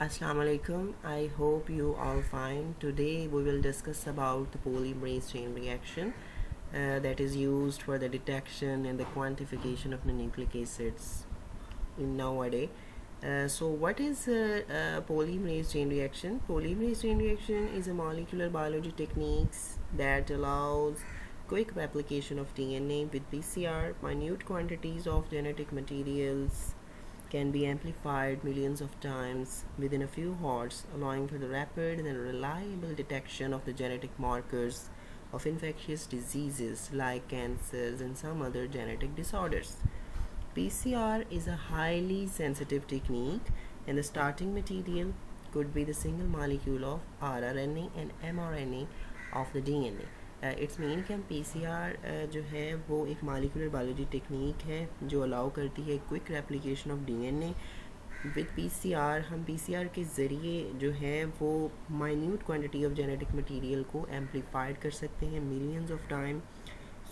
Assalamu alaikum. I hope you are fine. Today we will discuss about the polymerase chain reaction that is used for the detection and the quantification of the nucleic acids in nowadays. What is polymerase chain reaction? Polymerase chain reaction is a molecular biology techniques that allows quick replication of DNA with PCR. Minute quantities of genetic materials can be amplified millions of times within a few hours, allowing for the rapid and reliable detection of the genetic markers of infectious diseases like cancers and some other genetic disorders. PCR is a highly sensitive technique, and the starting material could be the single molecule of rRNA and mRNA of the DNA. It's mean कि हम P C are जो है वो एक molecular biology technique है जो allow करती है quick replication of D N A with P C R. हम पी सी आर के ज़रिए जो है वो minute quantity of genetic material को एम्पलीफाइड कर सकते हैं मिलियंस ऑफ टाइम,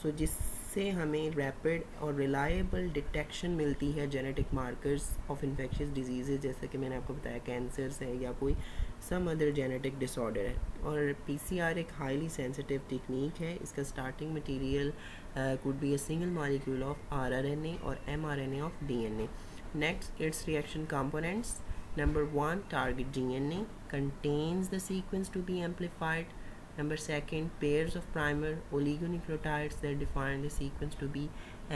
जिससे हमें रैपिड और रिलायबल डिटेक्शन मिलती है genetic markers of infectious disease, जैसे कि मैंने आपको बताया कैंसर्स है या कोई सम अदर जेनेटिक डिसऑर्डर है। और पीसीआर एक हाईली सेंसिटिव टेक्निक है। इसका starting material could be a single molecule of rRNA or mRNA of DNA. Next, its reaction components. Number 1, target DNA contains the sequence to be amplified. Number 2, pairs of primer oligonucleotides that define the sequence to be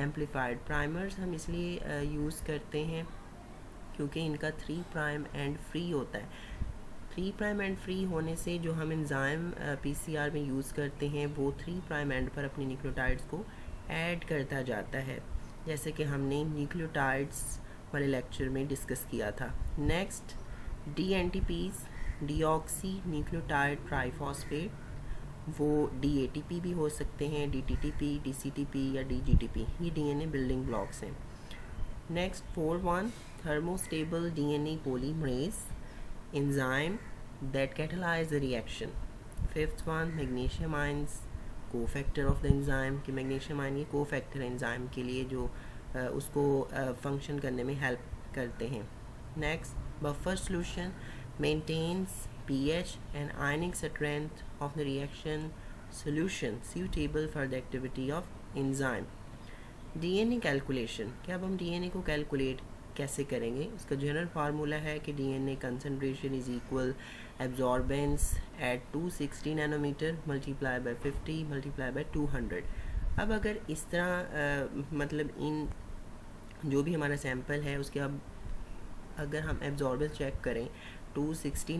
amplified. Primers हम इसलिए use करते हैं क्योंकि इनका 3' and free होता है। 3' and free होने से जो हम एंजाइम पीसीआर में यूज़ करते हैं वो 3' एंड पर अपने न्यूक्लियोटाइड्स को ऐड करता जाता है, जैसे कि हमने न्यूक्लियोटाइड्स वाले लेक्चर में डिस्कस किया था। Next, DNTPs, deoxy nucleotide triphosphate, वो DATP भी हो सकते हैं, DTTP, DCTP या DGTP, ये DNA बिल्डिंग ब्लॉक्स हैं। Next, 4.1, thermostable DNA polymerase enzyme that catalyze the reaction. 5th one, magnesium ions, cofactor of the enzyme, कि magnesium ion ये cofactor enzyme के लिए जो उसको फंक्शन करने में हेल्प करते हैं। Next, buffer solution maintains pH and ionic strength of the reaction solution suitable for the activity of enzyme. DNA calculation, क्या अब हम डीएनए को कैलकुलेट कैसे करेंगे? उसका जनरल फार्मूला है कि DNA concentration is equal absorbance at 260 nanometre multiply by 50 multiply by 200। अब अगर इस तरह मतलब इन जो भी हमारा सैंपल है उसके अब अगर हम एब्जॉर्बेंस चेक करें 260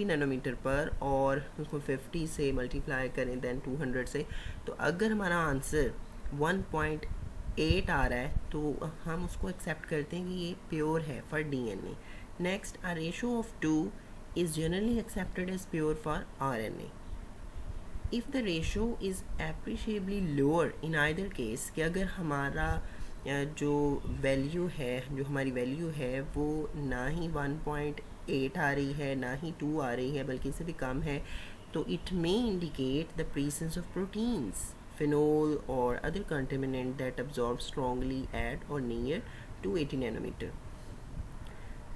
नैनोमीटर पर और उसको 50 से मल्टीप्लाई करें दैन 200 से, तो अगर हमारा आंसर 1.8 आ रहा है तो हम उसको एक्सेप्ट करते हैं कि ये प्योर है for DNA. Next, a ratio of 2 is generally accepted as pure for RNA if the ratio is appreciably lower in either case, कि अगर हमारा जो हमारी वैल्यू है वो ना ही 1.8 आ रही है ना ही 2 आ रही है बल्कि इससे भी कम है, तो it may indicate the presence of proteins, phenol or other contaminant that absorb strongly at or near 280 nanometer.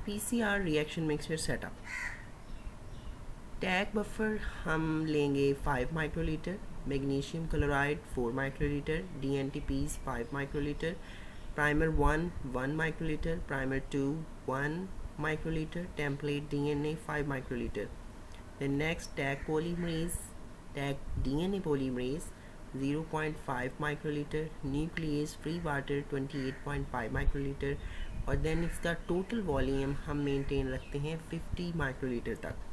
PCR reaction mixture setup. Tag buffer हम लेंगे 5 microlitre, magnesium chloride 4 microlitre, DNTPs 5 microlitre, primer 1 microlitre, primer 2 1 microlitre, template DNA 5 microlitre. Then next, tag polymerase, tag DNA polymerase 0.5 microlitre, nucleus free water 28.5 microlitre, और then इसका total volume हम maintain रखते हैं 50 microlitre तक।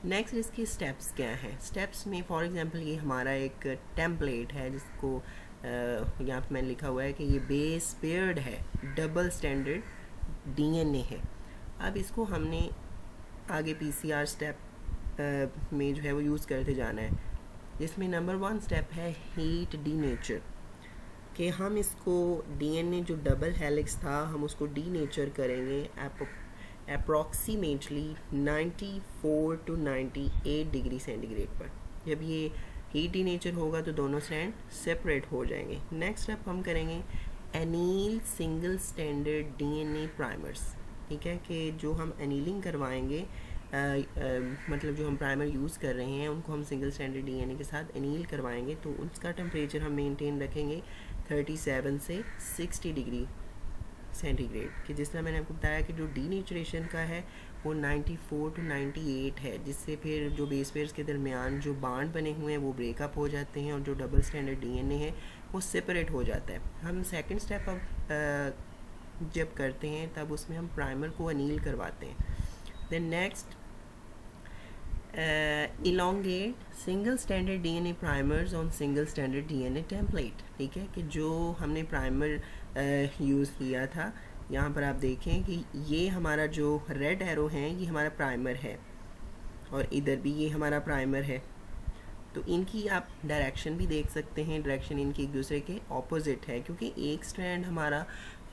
Next, इसके steps क्या हैं? Steps में फॉर एग्जांपल ये हमारा एक टेम्पलेट है जिसको यहाँ पे मैंने लिखा हुआ है कि ये बेस पेयर्ड है, डबल स्टैंडर्ड डीएनए है। अब इसको हमने आगे पीसीआर स्टेप में जो है वो यूज़ करते जाना है, जिसमें नंबर 1 स्टेप है हीट डीनेचर, कि हम इसको डीएनए जो डबल हेलिक्स था हम उसको डीनेचर करेंगे अप्रॉक्सीमेटली 94 to 98 डिग्री सेंटीग्रेड पर। जब ये हीट डीनेचर होगा तो दोनों स्ट्रैंड सेपरेट हो जाएंगे। नेक्स्ट स्टेप हम करेंगे anneal single standard DNA primers. ठीक है, कि जो हम एनीलिंग करवाएंगे मतलब जो हम प्राइमर यूज़ कर रहे हैं उनको हम सिंगल स्टैंडर्ड डीएनए के साथ एनील करवाएंगे, तो उसका टेम्परेचर हम मेंटेन रखेंगे 37 से 60 डिग्री सेंटीग्रेड, कि जिस तरह मैंने आपको बताया कि जो डीनेचुरेशन का है वो 94 टू 98 है, जिससे फिर जो बेस पेयर्स के दरमियान जो बांड बने हुए हैं वो ब्रेकअप हो जाते हैं और जो डबल स्टैंडर्ड डीएनए है वो सेपरेट हो जाता है। हम सेकंड स्टेप अब जब करते हैं तब उसमें हम प्राइमर को अनील करवाते हैं। Then next, elongate single standard DNA primers on single standard DNA template. ठीक है, कि जो हमने प्राइमर यूज़ किया था, यहाँ पर आप देखें कि ये हमारा जो रेड एरो है ये हमारा प्राइमर है और इधर भी ये हमारा प्राइमर है। तो इनकी आप डायरेक्शन भी देख सकते हैं, डायरेक्शन इनकी एक दूसरे के ऑपोजिट है, क्योंकि एक स्ट्रैंड हमारा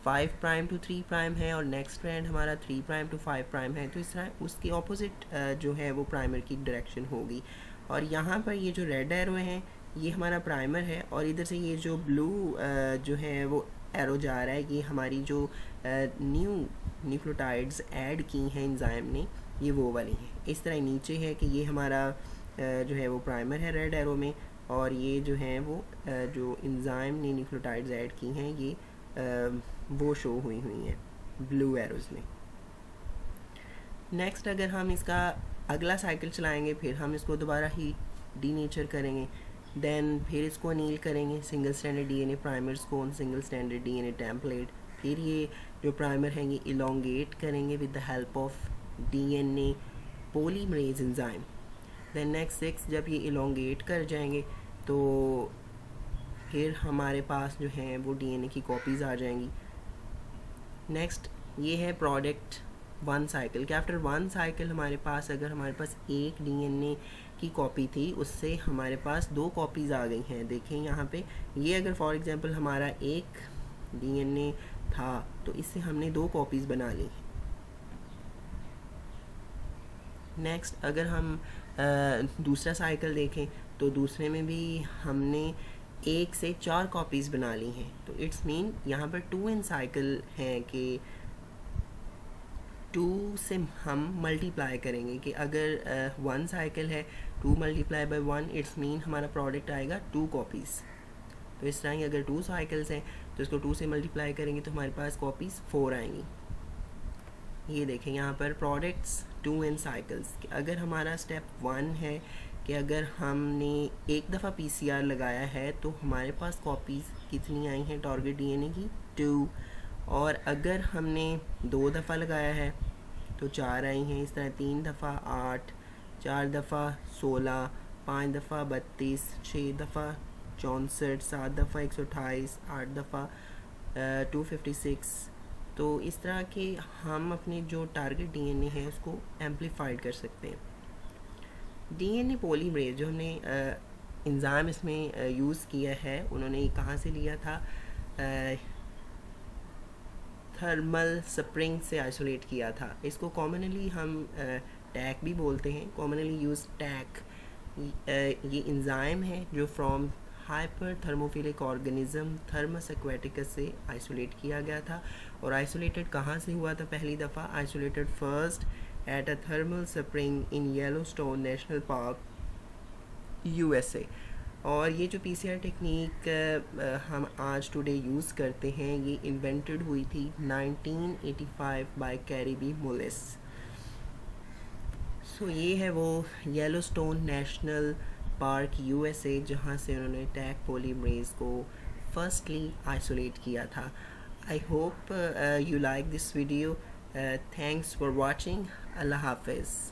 5 प्राइम टू 3 प्राइम है और नेक्स्ट स्ट्रैंड हमारा 3 प्राइम टू 5 प्राइम है, तो इस तरह उसकी ऑपोजिट जो है वो प्राइमर की डायरेक्शन होगी। और यहाँ पर ये जो रेड एरो है ये हमारा प्राइमर है और इधर से ये जो ब्लू जो है वो एरो जा रहा है, ये हमारी जो न्यू न्यूक्लियोटाइड्स ऐड की हैं एंजाइम ने, ये वो वाली हैं। इस तरह नीचे है कि ये हमारा जो है वो प्राइमर है रेड एरो में, और ये जो है वो जो एंजाइम ने न्यूक्लियोटाइड्स ऐड की हैं ये वो शो हुई हैं ब्लू एरोज़ में। नेक्स्ट, अगर हम इसका अगला साइकिल चलाएंगे, फिर हम इसको दोबारा ही डीनेचर करेंगे, देन फिर इसको अनील करेंगे सिंगल स्टैंडर्ड डीएनए प्राइमर्स को on single standard DNA template. फिर ये जो प्राइमर हैं ये इलोंगेट करेंगे with the help of DNA polymerase enzyme. Then next 6, जब ये इलोंगेट कर जाएंगे तो फिर हमारे पास जो है वो डीएनए की कॉपीज़ आ जाएंगी। नेक्स्ट, ये है प्रोडक्ट 1 साइकिल, कि आफ्टर 1 साइकिल हमारे पास अगर हमारे पास एक डीएनए की कॉपी थी उससे हमारे पास 2 कॉपीज़ आ गई हैं। देखें यहाँ पे, ये अगर फॉर एग्जांपल हमारा एक डीएनए था तो इससे हमने 2 कॉपीज़ बना ली। नेक्स्ट, अगर हम दूसरा साइकिल देखें तो दूसरे में भी हमने 1 से 4 कॉपीज़ बना ली हैं, तो इट्स मीन यहाँ पर 2 इन साइकिल है कि 2 से हम मल्टीप्लाई करेंगे, कि अगर 1 साइकिल है 2 मल्टीप्लाई बाय 1 इट्स मीन हमारा प्रोडक्ट आएगा 2 कॉपीज़। तो इस तरह ही अगर 2 साइकिल्स हैं तो इसको 2 से मल्टीप्लाई करेंगे तो हमारे पास कॉपीज़ 4 आएंगी। ये देखें यहाँ पर प्रोडक्ट्स 2 इन साइकिल्स, कि अगर हमारा स्टेप 1 है कि अगर हमने एक दफ़ा पीसीआर लगाया है तो हमारे पास कॉपीज़ कितनी आई हैं टारगेट डीएनए की 2, और अगर हमने 2 दफ़ा लगाया है तो 4 आई हैं। इस तरह 3 दफ़ा 8, 4 दफ़ा 16, 5 दफ़ा 32, 6 दफ़ा 64, 7 दफ़ा 128, 8 दफ़ा 256। तो इस तरह के हम अपने जो टारगेट डीएनए है उसको एम्पलीफाइड कर सकते हैं। डीएनए पॉलीमरेज जो हमने एंजाइम इसमें यूज़ किया है, उन्होंने ये कहाँ से लिया था, थर्मल स्प्रिंग से आइसोलेट किया था। इसको कॉमनली हम टैक भी बोलते हैं, कॉमनली यूज टैक। ये एंजाइम है जो from hyper thermophilic organism Thermus aquaticus से आइसोलेट किया गया था। और आइसोलेटेड कहाँ से हुआ था पहली दफ़ा, isolated first at a thermal spring in Yellowstone national park USA. और ये जो पीसीआर टेक्निक हम आज टुडे यूज़ करते हैं ये इन्वेंटेड हुई थी 1985 बाय कैरी बी मोलिस। सो ये है वो येलोस्टोन नेशनल पार्क यूएसए जहाँ से उन्होंने टैक पॉलीमरेज को फर्स्टली आइसोलेट किया था। I hope you like this video. Thanks for watching. अल्लाह हाफिज़।